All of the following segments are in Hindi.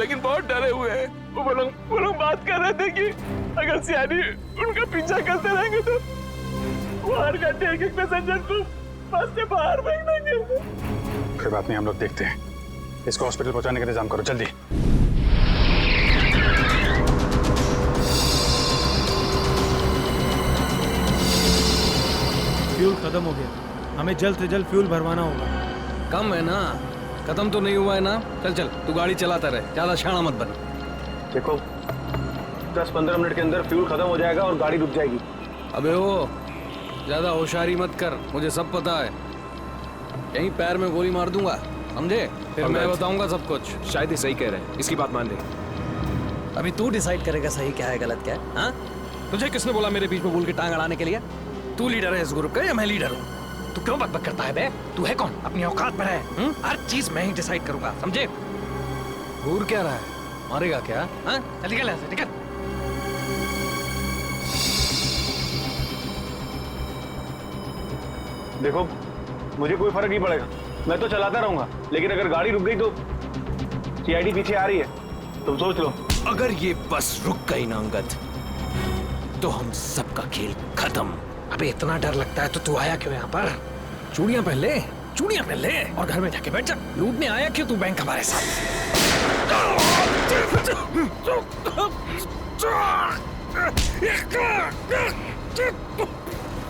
लेकिन बहुत डरे हुए हैं। वो लोग बात कर रहे थे कि अगर सियानी उनका पीछा करते रहेंगे तो वो हर घंटे एक पैसेंजर को बस से बाहर फेंक देंगे। कोई बात नहीं, हम लोग देखते हैं। इसको हॉस्पिटल पहुंचाने का इंतजाम करो जल्दी। फ्यूल खत्म हो गया, हमें जल्द से जल्द फ्यूल भरवाना होगा। कम है ना, खत्म तो नहीं हुआ है ना। चल चल तू गाड़ी चलाता रहे, ज्यादा शाना मत बन। देखो 10-15 मिनट के अंदर फ्यूल खत्म हो जाएगा और गाड़ी रुक जाएगी। अबे ओ ज्यादा होशियारी मत कर, मुझे सब पता है। यहीं पैर में गोली मार दूंगा, समझे? फिर मैं बताऊंगा सब कुछ। शायद ही सही कह रहे हैं, इसकी बात मान ले। अभी तू डिसाइड करेगा सही क्या है गलत क्या है। हाँ, तुझे किसने बोला मेरे बीच में बोल के टांग अड़ाने के लिए? तू लीडर है इस ग्रुप का या मैं लीडर हूँ? तू क्यों बक करता है बे? तू है कौन? अपनी औकात पर है। हर चीज मैं ही डिसाइड करूंगा, समझे? घूर क्या रहा है? मारेगा क्या? हाँ, निकल यहाँ से, निकल। देखो मुझे कोई फर्क नहीं पड़ेगा, मैं तो चलाता रहूंगा, लेकिन अगर गाड़ी रुक गई तो सीआईडी पीछे आ रही है, तुम सोच लो। अगर ये बस रुक गई ना अंगद, तो हम सबका खेल खत्म। अबे इतना डर लगता है तो तू आया क्यों यहाँ पर? चूड़ियां पहन ले, चूड़ियां पहन ले और घर में जाके बैठ जा। लूटने आया क्यों तू बैंक हमारे साथ?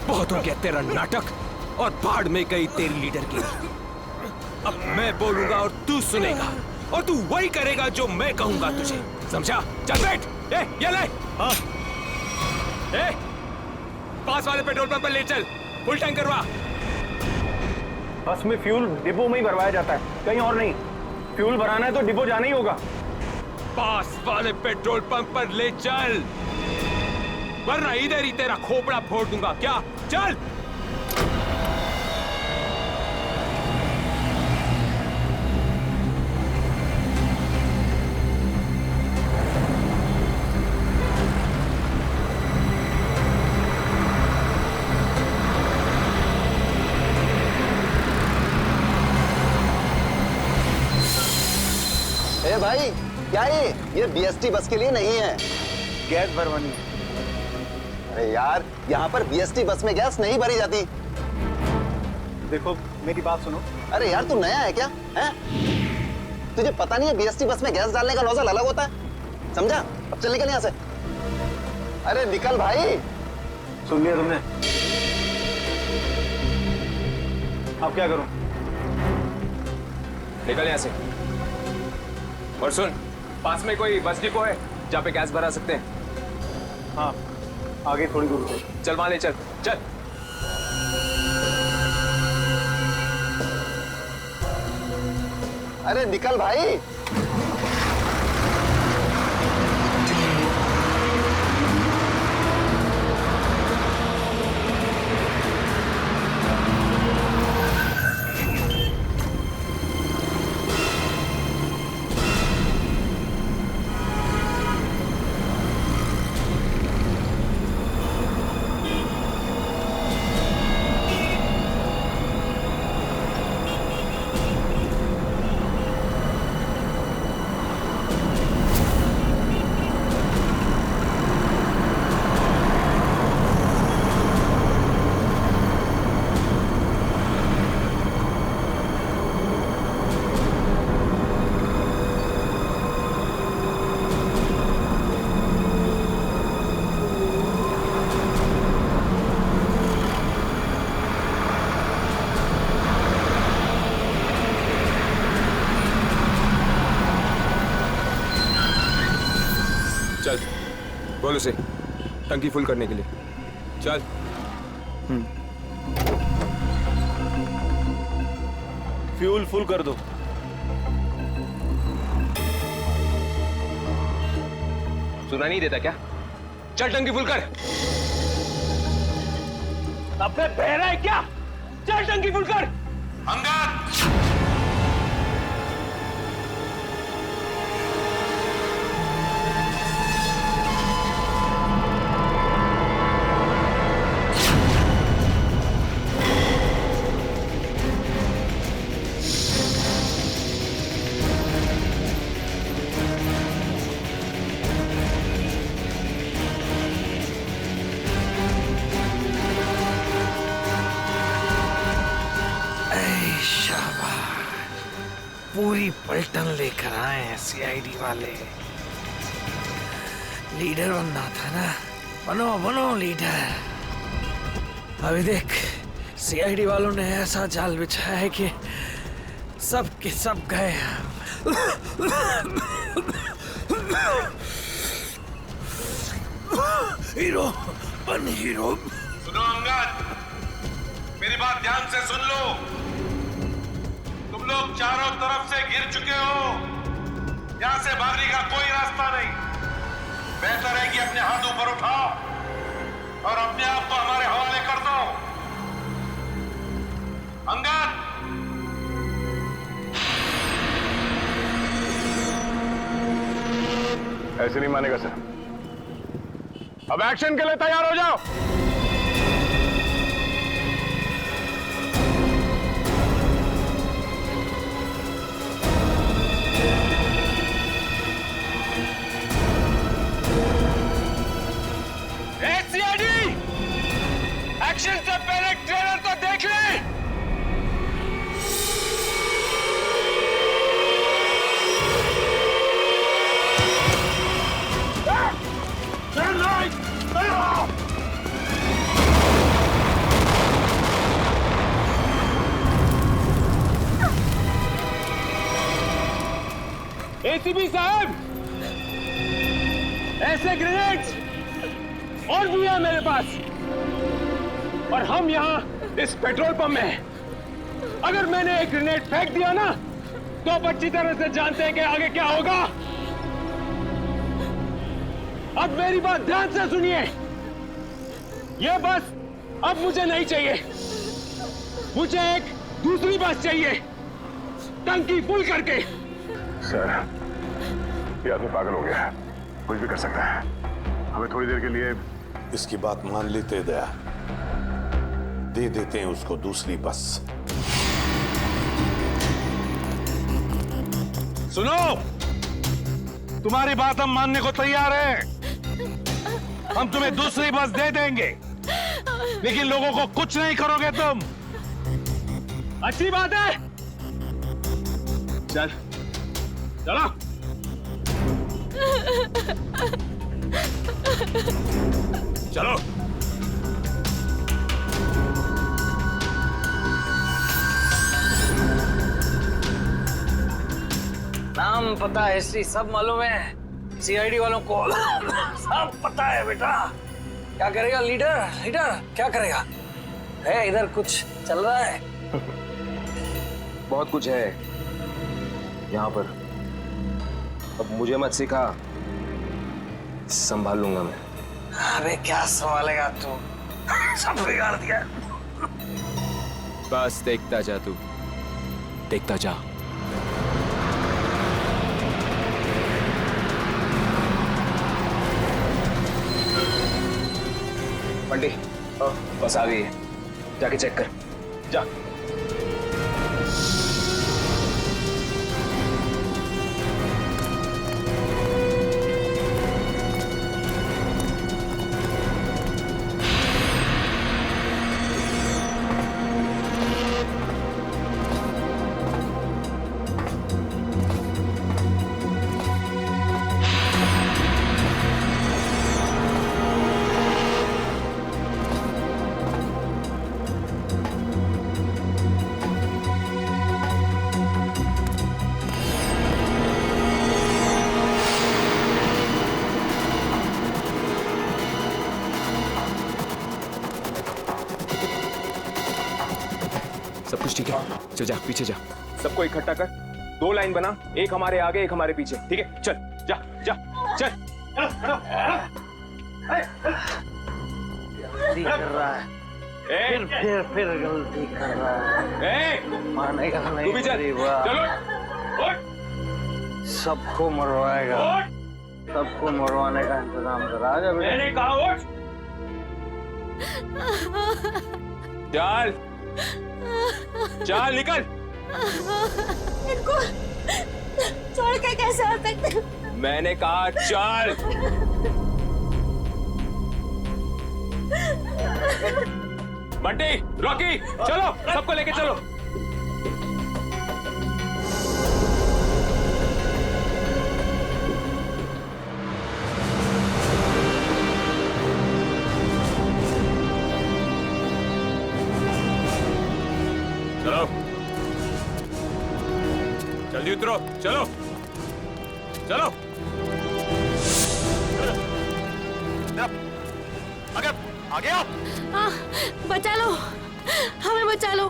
बहुत हो गया तेरा नाटक और भाड़ में गई तेरी लीडर की। अब मैं बोलूंगा और तू सुनेगा और तू वही करेगा जो मैं कहूंगा तुझे, समझा? चल बैठ। ये ले। हाँ। पास वाले पेट्रोल पंप पर ले चल, फुल टैंक करवा। बस में फ्यूल डिपो में ही भरवाया जाता है, कहीं और नहीं। फ्यूल भराना है तो डिपो जाना ही होगा। पास वाले पेट्रोल पंप पर ले चल, वरना इधर ही तेरा खोपड़ा फोड़ दूंगा। क्या? चल। ए भाई, क्या ये बीएसटी बस के लिए नहीं है। गैस भरवानी है। अरे यार, यहाँ पर बीएसटी बस में गैस नहीं भरी जाती। देखो मेरी बात सुनो। अरे यार, तू नया है क्या? हैं? तुझे पता नहीं है बीएसटी बस में गैस डालने का नोजल अलग होता है, समझा? अब चल निकल यहाँ से। अरे निकल भाई। सुन लिया तुमने? अब क्या करूं? निकल यहाँ से। और सुन, पास में कोई बस डिपो है जहाँ पे गैस भरा सकते हैं? हाँ, आगे थोड़ी दूर पे। चल वहां ले चल। चल। अरे निकल भाई। चल, बोल उसे टंकी फुल करने के लिए। चल। फ्यूल फुल कर दो। सुना नहीं देता क्या? चल टंकी फुल कर। अबे बहरा है क्या? चल टंकी फुल कर। अंगद! पूरी पलटन लेकर आए हैं सीआईडी वाले। लीडर बनना था ना, बनो बनो लीडर। अभी देख सीआईडी वालों ने ऐसा जाल बिछाया है कि सब के सब गए। हीरो बन हीरो। सुनो अंगद, मेरी बात ध्यान से सुन लो। तुम लोग चारों तरफ से घिर चुके हो, यहां से भागने का कोई रास्ता नहीं। बेहतर है कि अपने हाथ ऊपर उठाओ और अपने आप को हमारे हवाले कर दो। अंगद, ऐसे नहीं मानेगा सर। अब एक्शन के लिए तैयार हो जाओ। सीआईडी, एक्शन से पहले ट्रेलर तो देख ले। एसीपी साहब, ऐसे ग्रेनेड्स और भी है मेरे पास, और हम यहाँ इस पेट्रोल पंप में हैं। अगर मैंने एक ग्रेनेड फेंक दिया ना, तो आप अच्छी तरह से जानते हैं कि आगे क्या होगा। अब मेरी बात ध्यान से सुनिए। ये बस अब मुझे नहीं चाहिए, मुझे एक दूसरी बस चाहिए, टंकी फुल करके। सर, ये आदमी पागल हो गया है, कुछ भी कर सकता है। हमें थोड़ी देर के लिए इसकी बात मान लेते दया, दे देते हैं उसको दूसरी बस। सुनो, तुम्हारी बात हम मानने को तैयार हैं। हम तुम्हें दूसरी बस दे देंगे, लेकिन लोगों को कुछ नहीं करोगे तुम। अच्छी बात है, चल चलो। चलो। नाम पता हिस्ट्री सब मालूम है सीआईडी वालों को। सब पता है बेटा। क्या करेगा लीडर? लीडर क्या करेगा? है इधर कुछ चल रहा है? बहुत कुछ है यहाँ पर। अब मुझे मत सिखा, संभाल लूंगा मैं। अबे क्या संभालेगा तू? सब बिगाड़ दिया। बस देखता जा तू, देखता जा। बंटी, बस आ गई है, जाके चेक कर। जा। सब कुछ ठीक है? चल जा, पीछे जा। सबको इकट्ठा कर, 2 लाइन बना, एक हमारे आगे एक हमारे पीछे, ठीक है? चल जा जा चल। गलती कर रहा है, फिर गलती कर रहा है। मानेगा नहीं। तू भी चल। चलो। सबको मरवाएगा, सबको मरवाने का इंतजाम कर। आजा बेटा। मैंने कहा उठ। चल चल निकल। इनको छोड़ के कैसे आ सकते? मैंने कहा चल। बंटी, रॉकी, चलो सबको लेके चलो। उतरो, चलो चलो। आगे आगे आओ। बचा लो, हमें बचा लो।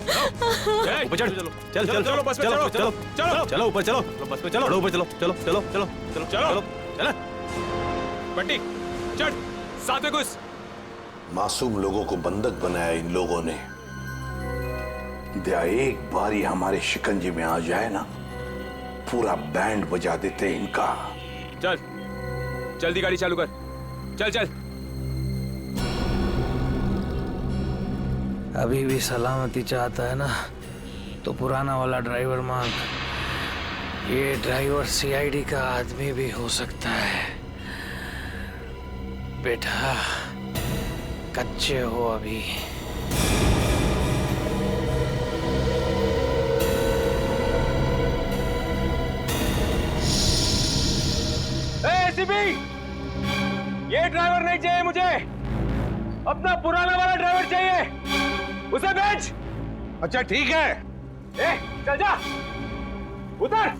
ऊपर चढ़, चल चल चलो बस में चलो चलो चलो चलो ऊपर चलो बस में चलो ऊपर चलो चलो चलो चलो चलो चलो चलो बंटी चढ़ साथ में घुस। मासूम लोगों को बंधक बनाया इन लोगों ने। दया एक बार ही हमारे शिकंजे में आ जाए ना, पूरा बैंड बजा देते इनका। चल जल्दी गाड़ी चालू कर, चल चल। अभी भी सलामती चाहता है ना तो पुराना वाला ड्राइवर मांग। ये ड्राइवर सीआईडी का आदमी भी हो सकता है। बेटा कच्चे हो अभी। एसीपी, ये ड्राइवर नहीं चाहिए मुझे, अपना पुराना वाला ड्राइवर चाहिए, उसे भेज। अच्छा ठीक है। ए, चल जा, उतर।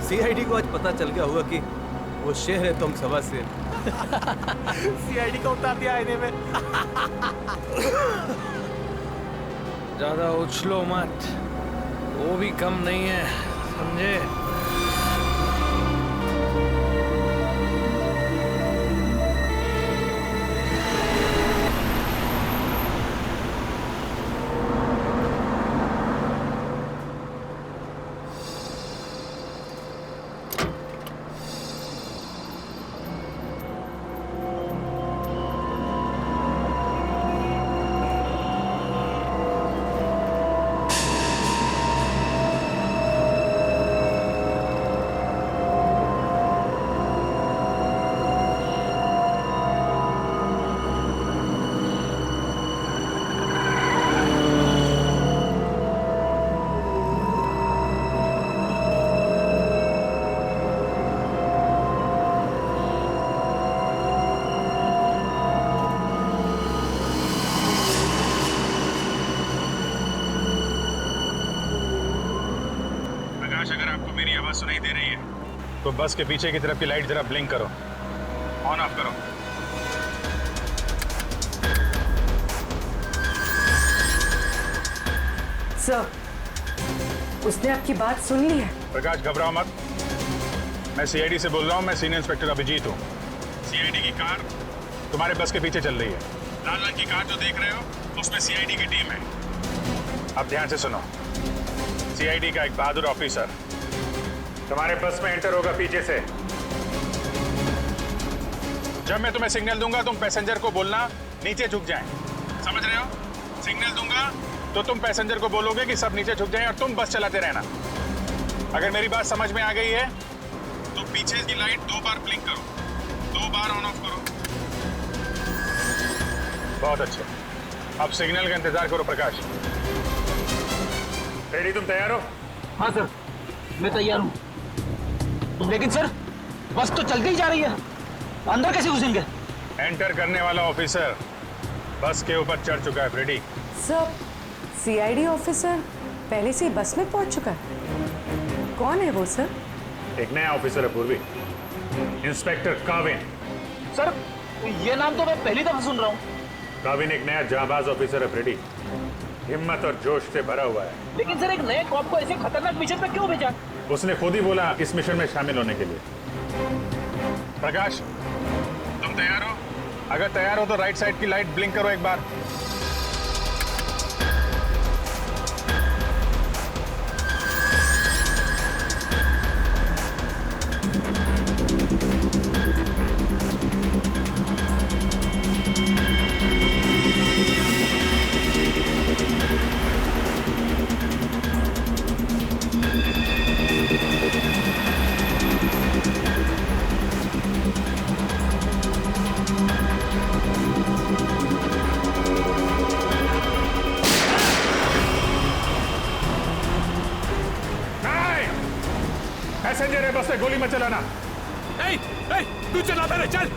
सीआईडी को आज पता चल गया होगा कि वो शेर है तुम समझ से। सीआईडी को उतार दिया आईने में। ज्यादा उछलो मत, वो भी कम नहीं है, समझे? अगर आपको मेरी आवाज सुनाई दे रही है तो बस के पीछे की तरफ की लाइट जरा ब्लिंक करो, ऑन ऑफ करो। सर, उसने आपकी बात सुन ली है। प्रकाश घबराओ मत, मैं सीआईडी से बोल रहा हूँ। मैं सीनियर इंस्पेक्टर अभिजीत हूँ। सीआईडी की कार तुम्हारे बस के पीछे चल रही है। लाल रंग की कार जो देख रहे हो उसमें सीआईडी की टीम है। अब ध्यान से सुनो, सीआईडी का एक बहादुर ऑफिसर तुम्हारे बस में एंटर होगा पीछे से। जब मैं तुम्हें सिग्नल दूंगा तुम पैसेंजर को बोलना नीचे झुक जाएं। समझ रहे हो? सिग्नल दूंगा तो तुम पैसेंजर को बोलोगे कि सब नीचे झुक जाएं और तुम बस चलाते रहना। अगर मेरी बात समझ में आ गई है तो पीछे की लाइट 2 बार ब्लिंक करो, 2 बार ऑन ऑफ करो। बहुत अच्छे, अब सिग्नल का इंतजार करो। प्रकाश रेडी, तुम तैयार हो? हाँ सर, मैं तैयार हूँ। लेकिन सर, बस तो चल के ही जा रही है, अंदर कैसे घुसेंगे? एंटर करने वाला ऑफिसर बस के ऊपर चढ़ चुका है। रेडी? सर, सीआईडी ऑफिसर पहले से ही बस में पहुंच चुका है। कौन है वो सर? एक नया ऑफिसर है पूर्वी, इंस्पेक्टर काविन। सर, ये नाम तो मैं पहली दफा सुन रहा हूँ। काविन एक नया जाबाज ऑफिसर है। रेडी? हिम्मत और जोश से भरा हुआ है। लेकिन सर एक नए कॉप को ऐसे खतरनाक मिशन पे क्यों भेजा? उसने खुद ही बोला इस मिशन में शामिल होने के लिए। प्रकाश, तुम तैयार हो? अगर तैयार हो तो राइट साइड की लाइट ब्लिंक करो एक बार। पैसेंजर है, बस में गोली मत चलाना। तू चला पहले, चल।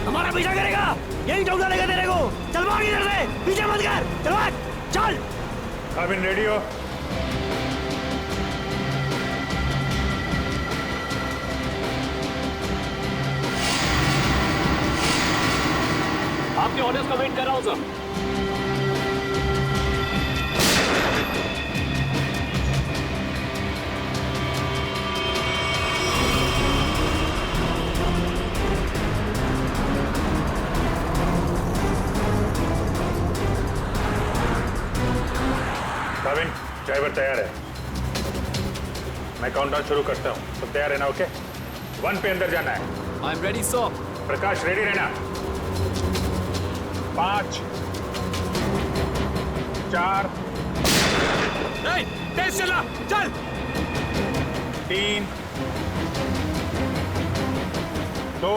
हमारा पीछा करेगा, यही ठोक डालेगा तेरे को। चल भाग इधर से, पीछे मत कर, चल भाग, चल। काबिन रेडी हो? आपके ऑर्डर्स का वेट कर रहा हूं सर। काबिन, ड्राइवर तैयार है। मैं काउंटडाउन शुरू करता हूँ, सब तैयार है ना? ओके, 1 पे अंदर जाना है। I am ready sir. Prakash ready रहना। 5 4 तेज चला, चल। 3 2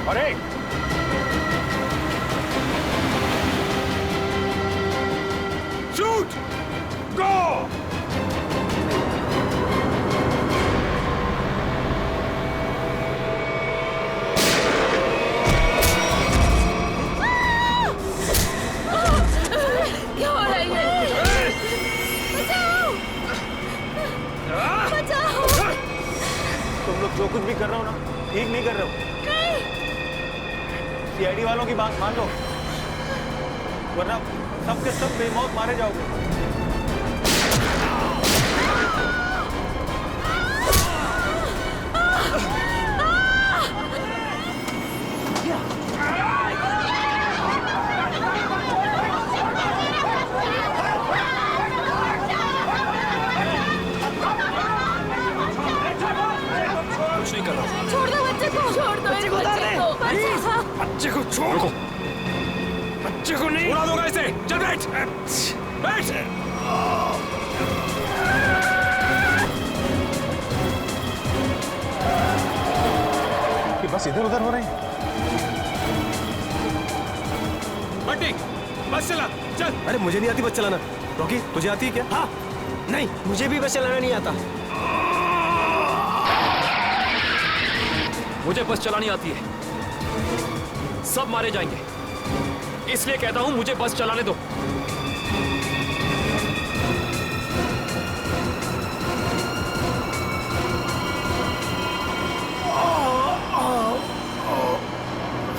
और 1। शूट, गो। क्या हो रहा है? बचाओ! बचाओ! तुम लोग जो कुछ भी कर रहे हो ना, ठीक नहीं कर रहे हो। सीआईडी वालों की बात मान लो, वरना सब के सब बेमौत मारे जाओगे। कुछ नहीं कर रहा। छोड़ दो बच्चे को, छोड़ दो मेरे बच्चे को। बच्चे को छोड़, बच्चे को नहीं उड़ा दूंगा इसे। चल बैठ, बैठ। कि बस इधर उधर हो रहे हैं। बंटी, बस चला, चल। अरे मुझे नहीं आती बस चलाना। रॉकी, तुझे आती है क्या? हाँ, नहीं, मुझे भी बस चलाना नहीं आता। मुझे बस चलानी आती है। सब मारे जाएंगे, इसलिए कहता हूं मुझे बस चलाने दो।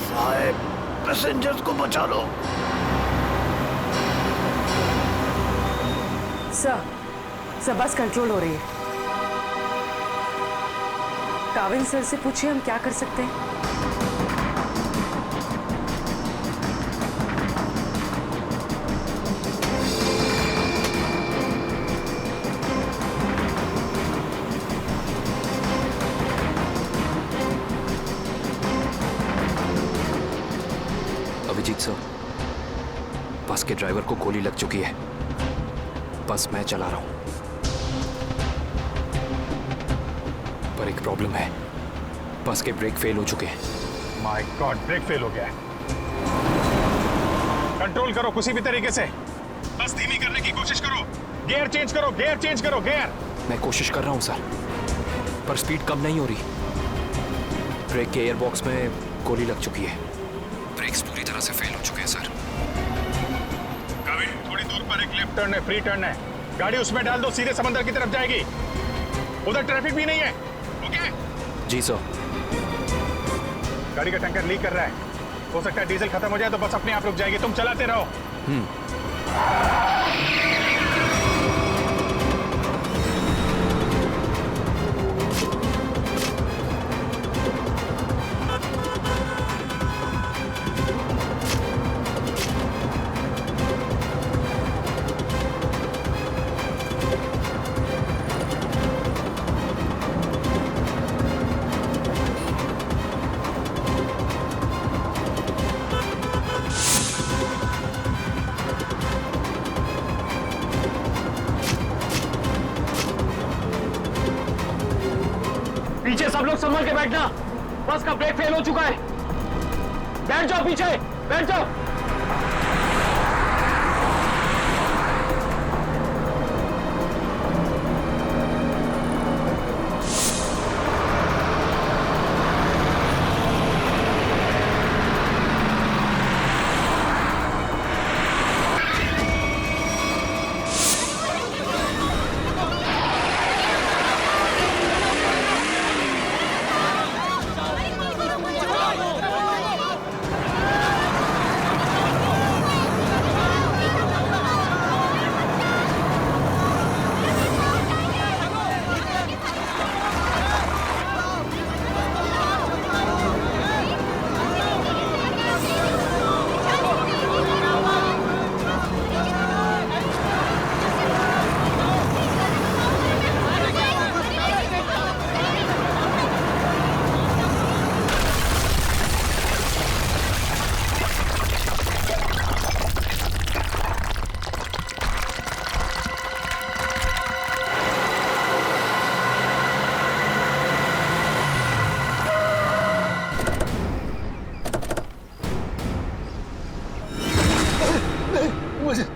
साहब, पैसेंजर्स को बचा लो। सर बस कंट्रोल हो रही है। काविल सर से पूछिए हम क्या कर सकते हैं। अभिजीत सर, बस के ड्राइवर को गोली लग चुकी है। बस मैं चला रहा हूं, पर एक प्रॉब्लम है। बस के ब्रेक फेल हो चुके हैं। माय गॉड, ब्रेक फेल हो गया है। कंट्रोल करो किसी भी तरीके से। बस धीमी करने की कोशिश करो। गियर चेंज करो, गियर चेंज करो, गियर। मैं कोशिश कर रहा हूं सर, पर स्पीड कम नहीं हो रही। ब्रेक के एयर बॉक्स में गोली लग चुकी है। ब्रेक्स पूरी तरह से फेल हो चुके हैं सर। काविल, थोड़ी दूर पर एक लेफ्ट टर्न है, फ्री टर्न है। गाड़ी उसमें डाल दो, सीधे समंदर की तरफ जाएगी। उधर ट्रैफिक भी नहीं है। ओके? जी सर। गाड़ी का टैंकर लीक कर रहा है, हो सकता है डीजल खत्म हो जाए तो बस अपने आप रुक जाएगी। तुम चलाते रहो। पीछे सब लोग संभल के बैठना, बस का ब्रेक फेल हो चुका है। बैठ जाओ पीछे, बैठ जाओ।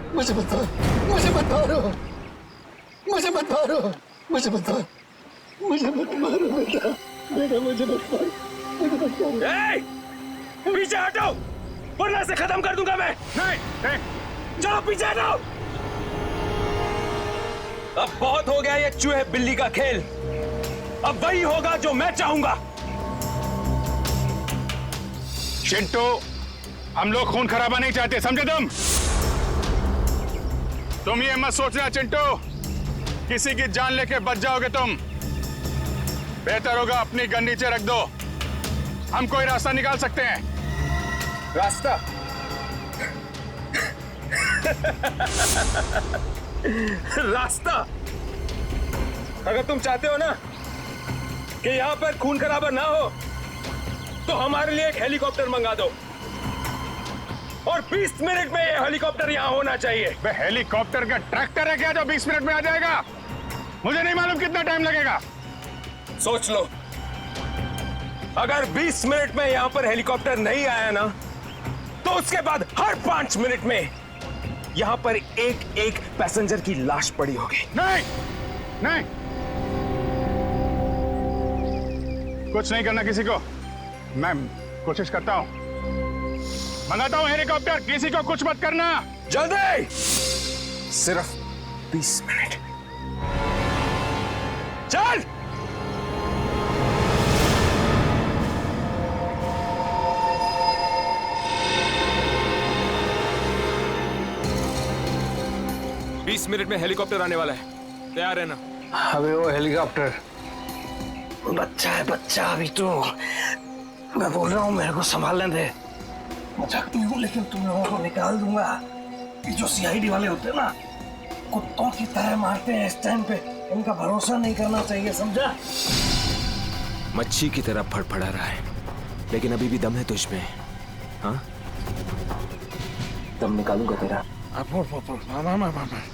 मुझे मत मारो, मुझे मत मारो, मुझे मत मारो, मुझे मत मारो, मुझे मत मारो बेटा, बेटा मुझे मत मारो, मुझे मत मारो। पीछे हटो, वरना से खत्म कर दूंगा मैं। नहीं, चलो पीछे हटो। अब बहुत हो गया ये चूहे बिल्ली का खेल। अब वही होगा जो मैं चाहूंगा। चिंटू, हम लोग खून खराबा नहीं चाहते, समझे तुम ये मत सोचना चिंटू, किसी की जान लेके बच जाओगे तुम। बेहतर होगा अपनी गन नीचे रख दो, हम कोई रास्ता निकाल सकते हैं। रास्ता? रास्ता? अगर तुम चाहते हो ना कि यहां पर खून खराबा ना हो, तो हमारे लिए एक हेलीकॉप्टर मंगा दो, और 20 मिनट में ये हेलीकॉप्टर यहां होना चाहिए। वे हेलीकॉप्टर का ट्रैक्टर है क्या जो 20 मिनट में आ जाएगा? मुझे नहीं मालूम कितना टाइम लगेगा। सोच लो, अगर 20 मिनट में यहां पर हेलीकॉप्टर नहीं आया ना, तो उसके बाद हर 5 मिनट में यहां पर एक एक पैसेंजर की लाश पड़ी होगी। नहीं, नहीं, कुछ नहीं करना किसी को। मैं कोशिश करता हूं, मंगाता हूं हेलीकॉप्टर, किसी को कुछ मत करना। जल्दी, सिर्फ 20 मिनट। चल। बीस मिनट में हेलीकॉप्टर आने वाला है, तैयार है ना? अबे वो हेलीकॉप्टर बच्चा है, बच्चा अभी तो। मैं बोल रहा हूँ मेरे को संभालने दे। मजाक नहीं हूँ, लेकिन तुम लोगों को निकाल दूंगा। ये जो सीआईडी वाले होते हैं ना, कुत्तों की तरह मारते हैं इस टाइम पे। इनका भरोसा नहीं करना चाहिए, समझा? मच्छी की तरह फड़फड़ा रहा है, लेकिन अभी भी दम है तुझ में। हाँ, दम निकालूंगा तेरा।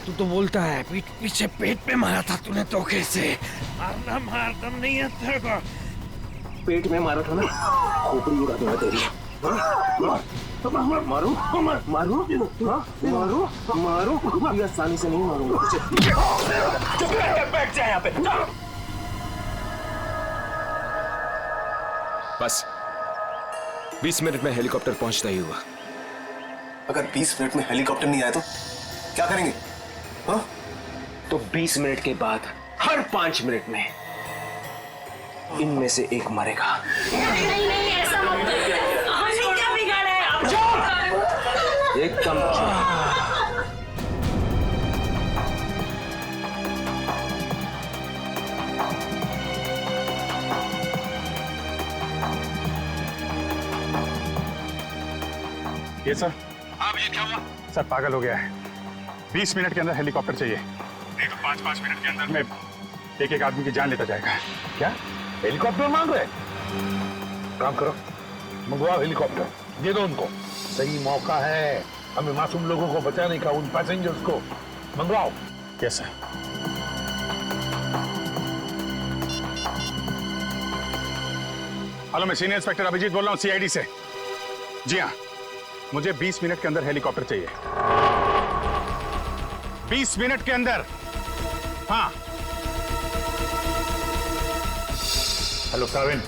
तू तो बोलता है पीठ पीछे पेट पे मारा था तूने धोखे से। मारना मार, दम नहीं है तेरे को। पेट में मारा था ना, खोपड़ी उड़ा दूंगा तेरी। मारू मारू मारू मारू मारू, ये आसानी से नहीं मारूंगा तुझे। बैठ जा यहाँ पे। बस 20 मिनट में हेलीकॉप्टर पहुंचता ही हुआ। अगर 20 मिनट में हेलीकॉप्टर नहीं आया तो क्या करेंगे? हाँ? तो 20 मिनट के बाद हर 5 मिनट में इनमें से एक मरेगा। नहीं नहीं ऐसा मत करो। हमने क्या बिगाड़ा है? आप एकदम चुप। ये सर। अब ये क्या हुआ? सर पागल हो गया है। 20 मिनट के अंदर हेलीकॉप्टर चाहिए, नहीं तो 5-5 मिनट के अंदर में एक आदमी की जान लेता जाएगा। क्या हेलीकॉप्टर मांग रहे? काम करो, मंगवाओ हेलीकॉप्टर, दे दो उनको। सही मौका है हमें मासूम लोगों को बचाने का, उन पैसेंजर्स को। मंगवाओ। Yes sir. हेलो, मैं सीनियर इंस्पेक्टर अभिजीत बोल रहा हूँ सीआईडी से। जी हाँ, मुझे 20 मिनट के अंदर हेलीकॉप्टर चाहिए। 20 मिनट के अंदर। हाँ। हेलो काविन,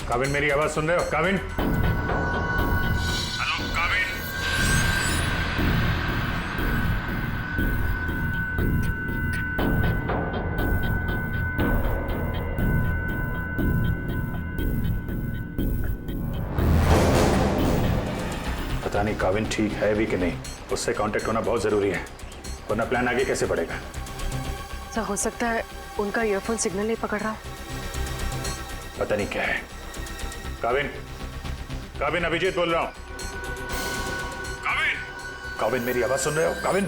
काविन मेरी आवाज सुन रहे हो? काविन, हेलो काविन। पता नहीं काविन ठीक है भी कि नहीं, उससे कांटेक्ट होना बहुत जरूरी है, वरना प्लान आगे कैसे बढ़ेगा। सर हो सकता है उनका ईयरफोन सिग्नल नहीं पकड़ रहा। पता नहीं क्या है। काविन, काविन अभिजीत बोल रहा हूं। काविन, काविन मेरी आवाज सुन रहे हो? Kavin,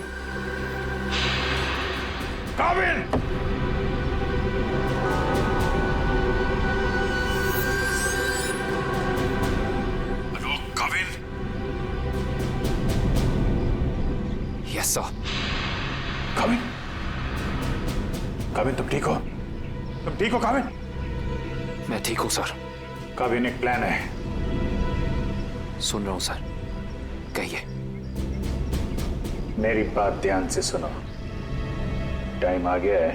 Kavin. Hello Kavin. Yes sir. Kavin, Kavin तुम ठीक हो? तुम ठीक हो काविन? मैं ठीक हूं सर। काविन एक प्लान है। सुन रहा हूं सर, कहिए। मेरी बात ध्यान से सुनो। टाइम आ गया है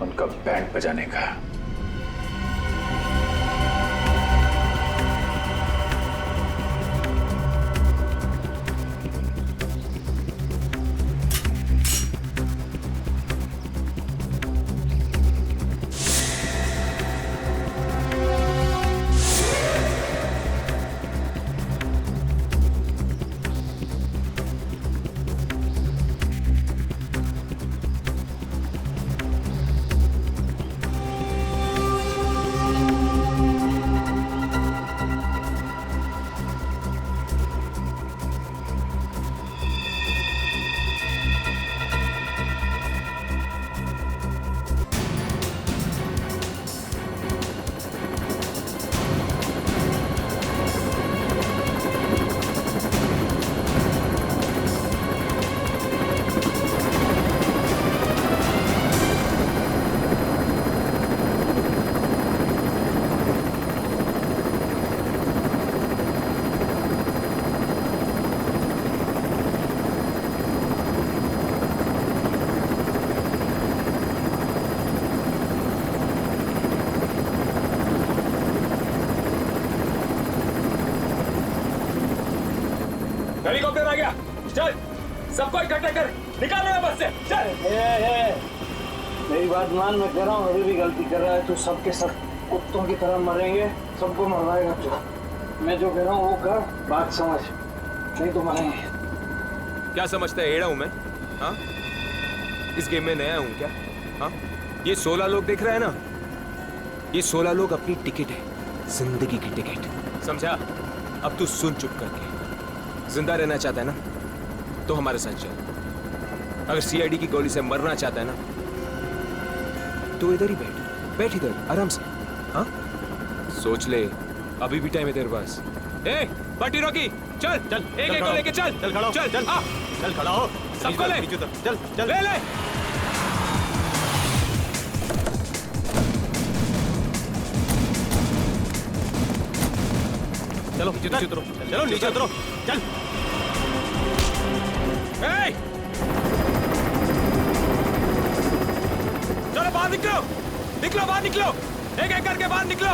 उनका बैंड बजाने का। हेलीकॉप्टर आ गया, चल सबको इकट्ठा कर, निकाल रहा बस से, चल। मेरी बात मान, मैं कह रहा हूँ अभी भी गलती कर रहा है तू। सबके सब कुत्तों की तरह मरेंगे, सबको मरवाएगा तू। मैं जो कह रहा हूँ वो कर, बात समझ, नहीं तो मरेंगे। क्या समझता है एड़ा हूं मैं? हाँ, इस गेम में नया हूं क्या? हाँ, ये 16 लोग देख रहे हैं ना, ये 16 लोग अपनी टिकट है, जिंदगी की टिकट, समझा? अब तू सुन चुप करके। जिंदा रहना चाहता है ना तो हमारे साथ चल। अगर सीआईडी की गोली से मरना चाहता है ना तो इधर ही बैठ इधर आराम से। हाँ, सोच ले, अभी भी टाइम है तेरे पास। ए पार्टी रोकी, चल चल, एक को लेके चल, चल खड़ा हो, चल चल चल खड़ा हो, सबको ले, चल चल ले। चलो नीचे उतरो, चलो नीचे उतरो, चल। चलो बाहर निकलो, निकलो बाहर निकलो, एक एक करके बाहर निकलो।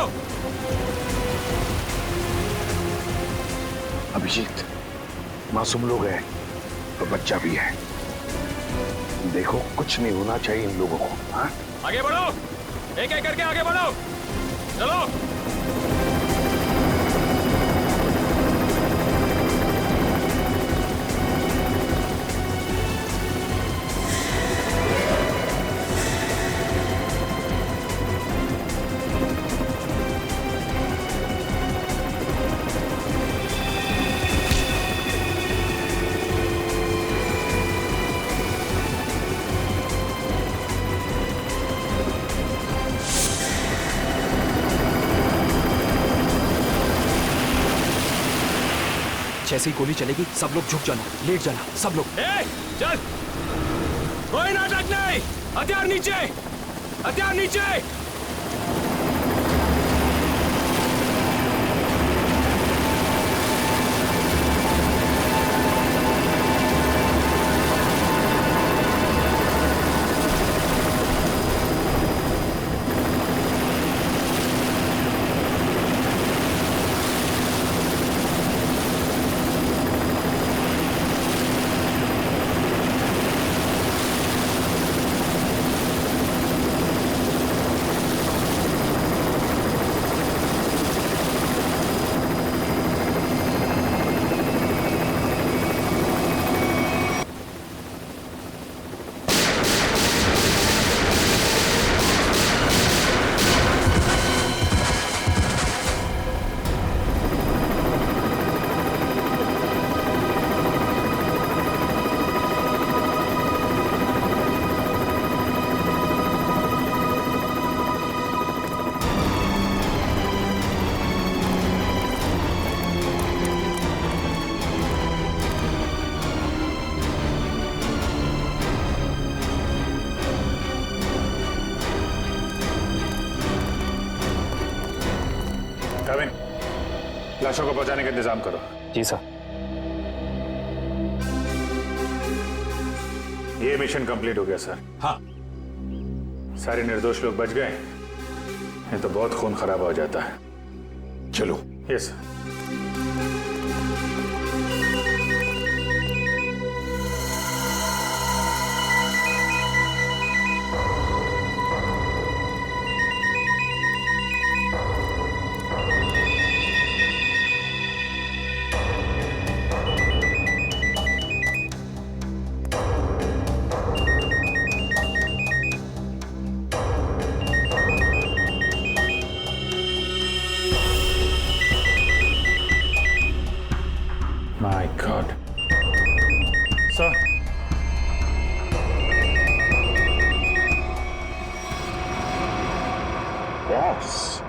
अभिजीत, मासूम लोग हैं तो बच्चा भी है, देखो कुछ नहीं होना चाहिए इन लोगों को। हाँ आगे बढ़ो, एक एक करके आगे बढ़ो, चलो। जैसे ही गोली चलेगी सब लोग झुक जाना, लेट जाना, सब लोग। चल, कोई नाटक नहीं, हथियार नीचे, हथियार नीचे। कविन, लाशों को पहुंचाने का इंतजाम करो। जी सर। ये मिशन कंप्लीट हो गया सर। हाँ, सारे निर्दोष लोग बच गए, नहीं तो बहुत खून खराब हो जाता है। चलो। Yes sir. My God. Sir. Boss.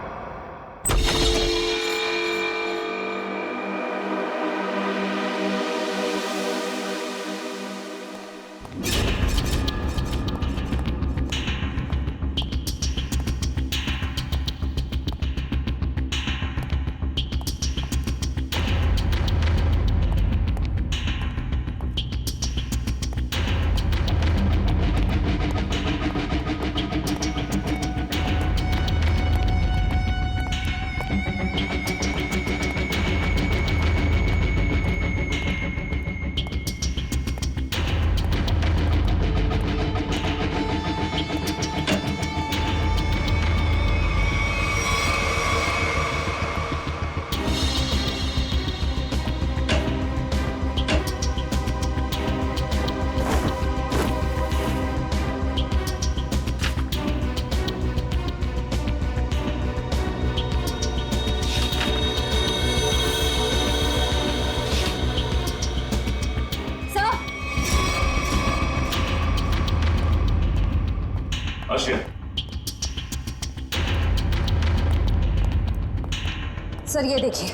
Sir ये देखिए,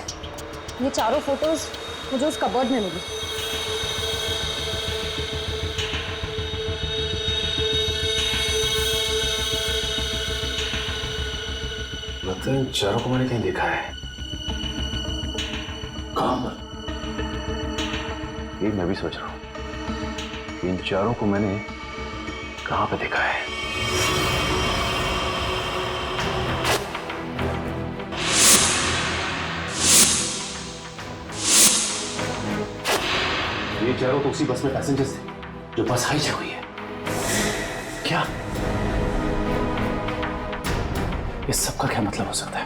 ये चारों फोटोज मुझे उस कबर्ड में मिली। लगता है इन चारों को मैंने कहीं देखा है। कहाँ? ये मैं भी सोच रहा हूँ, इन चारों को मैंने कहाँ पे देखा है। ये चारों तो उसी बस में पैसेंजर्स थे जो बस हाईजैक हुई है। क्या? इस सब का क्या मतलब हो सकता है?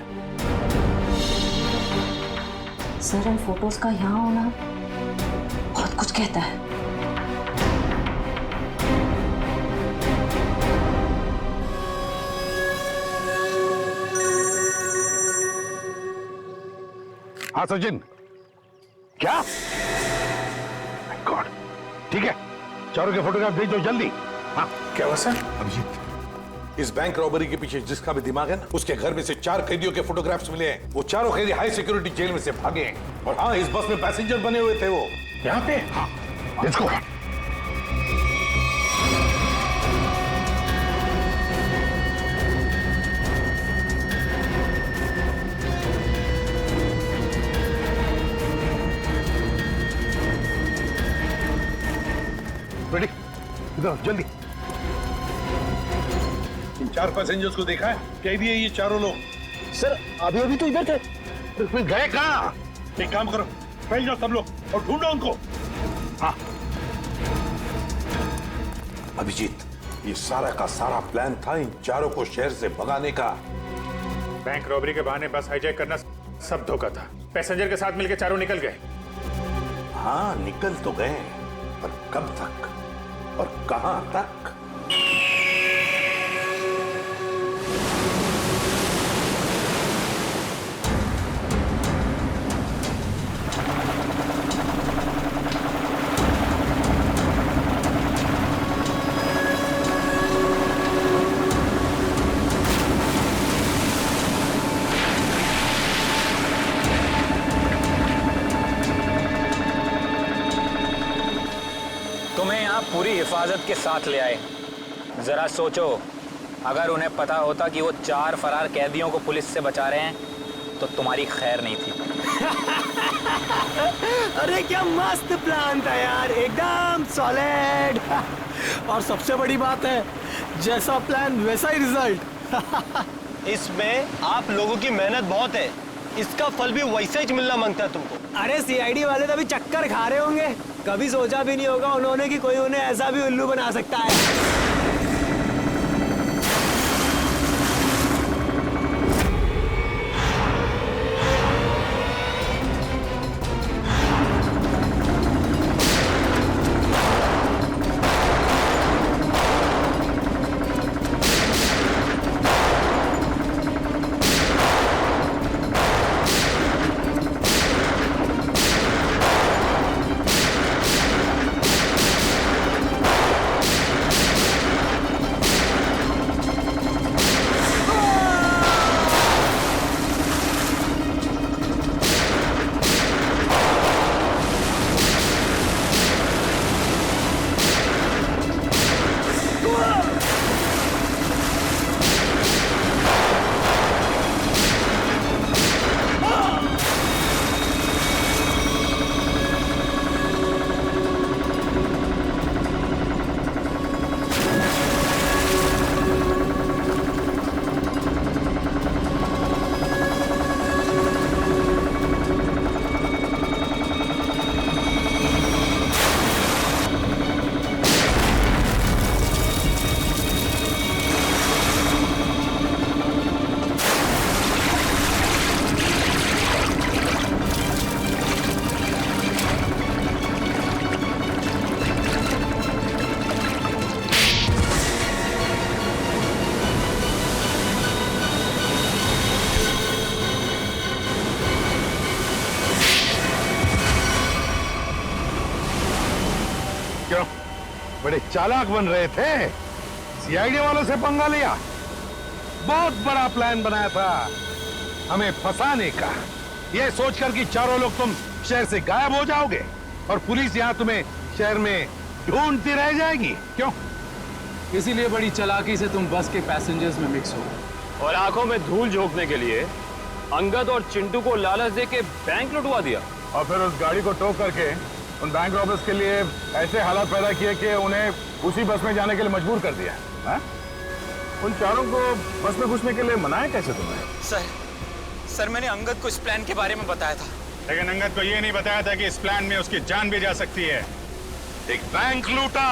सर, इन फोटोज का यहाँ होना बहुत कुछ कहता है। हाँ सचिन, क्या? गॉड, ठीक है, चारों के फोटोग्राफ भेज दो जल्दी। हाँ क्या हुआ सर? अभिजीत, इस बैंक रॉबरी के पीछे जिसका भी दिमाग है ना, उसके घर में से 4 कैदियों के फोटोग्राफ्स मिले हैं। वो चारों कैदी हाई सिक्योरिटी जेल में से भागे हैं। और हाँ, इस बस में पैसेंजर बने हुए थे वो। यहाँ पे? हाँ, लेट्स गो। रेडी, इधर जल्दी। इन 4 पैसेंजर्स को देखा है? कैदी है ये चारों लोग। सर, अभी तो इधर थे। फिर गए कहाँ? एक काम करो, फैल जाओ सब लोग और ढूंढो उनको। हाँ। अभिजीत, ये सारा का सारा प्लान था इन चारों को शहर से भगाने का। बैंक रॉबरी के बहाने बस हाईजैक करना सब धोखा था। पैसेंजर के साथ मिलकर चारों निकल गए। हाँ, निकल तो गए, पर कब तक और कहां तक? तुम्हें यहाँ पूरी हिफाजत के साथ ले आए। जरा सोचो, अगर उन्हें पता होता कि वो 4 फरार कैदियों को पुलिस से बचा रहे हैं तो तुम्हारी खैर नहीं थी। अरे क्या मस्त प्लान था यार, एकदम सॉलिड। और सबसे बड़ी बात है, जैसा प्लान वैसा ही रिजल्ट। इसमें आप लोगों की मेहनत बहुत है, इसका फल भी वैसा ही मिलना मांगता है तुमको। अरे सीआईडी वाले तो अभी चक्कर खा रहे होंगे। कभी सोचा भी नहीं होगा उन्होंने कि कोई उन्हें ऐसा भी उल्लू बना सकता है। बड़े चालाक बन रहे थे, सीआईडी वालों से पंगा लिया। बहुत बड़ा प्लान बनाया था हमें फंसाने का, यह सोचकर कि चारों लोग तुम शहर से गायब हो जाओगे और पुलिस यहां तुम्हें शहर में ढूंढती रह जाएगी। क्यों? इसीलिए बड़ी चालाकी से तुम बस के पैसेंजर्स में मिक्स हो और आंखों में धूल झोंकने के लिए अंगद और चिंटू को लालच देके बैंक लुटवा दिया और फिर उस गाड़ी को टो करके उन बैंक रॉबर्स के लिए ऐसे हालात पैदा किए कि उन्हें उसी बस में जाने के लिए मजबूर कर दिया। हा? उन चारों को बस में घुसने के लिए मनाया कैसे तुमने? सर मैंने अंगद को इस प्लान के बारे में बताया था। लेकिन अंगद को यह नहीं बताया था कि इस प्लान में उसकी जान भी जा सकती है। एक बैंक लूटा,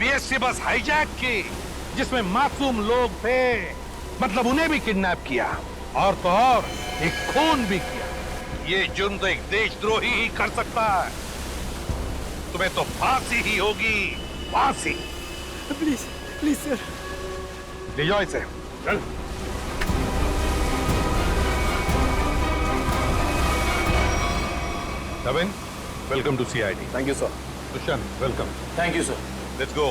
बीएसटी बस हाईजैक की जिसमें मासूम लोग थे, मतलब उन्हें भी किडनैप किया और तो और एक खून भी किया। ये जुर्म तो एक देशद्रोही ही कर सकता है। तुम्हें तो फांसी ही होगी, फांसी। प्लीज प्लीज सर, ले जाओ इसे, चल। Navin, welcome to CID. Thank you, sir. Dushyant, welcome. Thank you, sir. Let's go.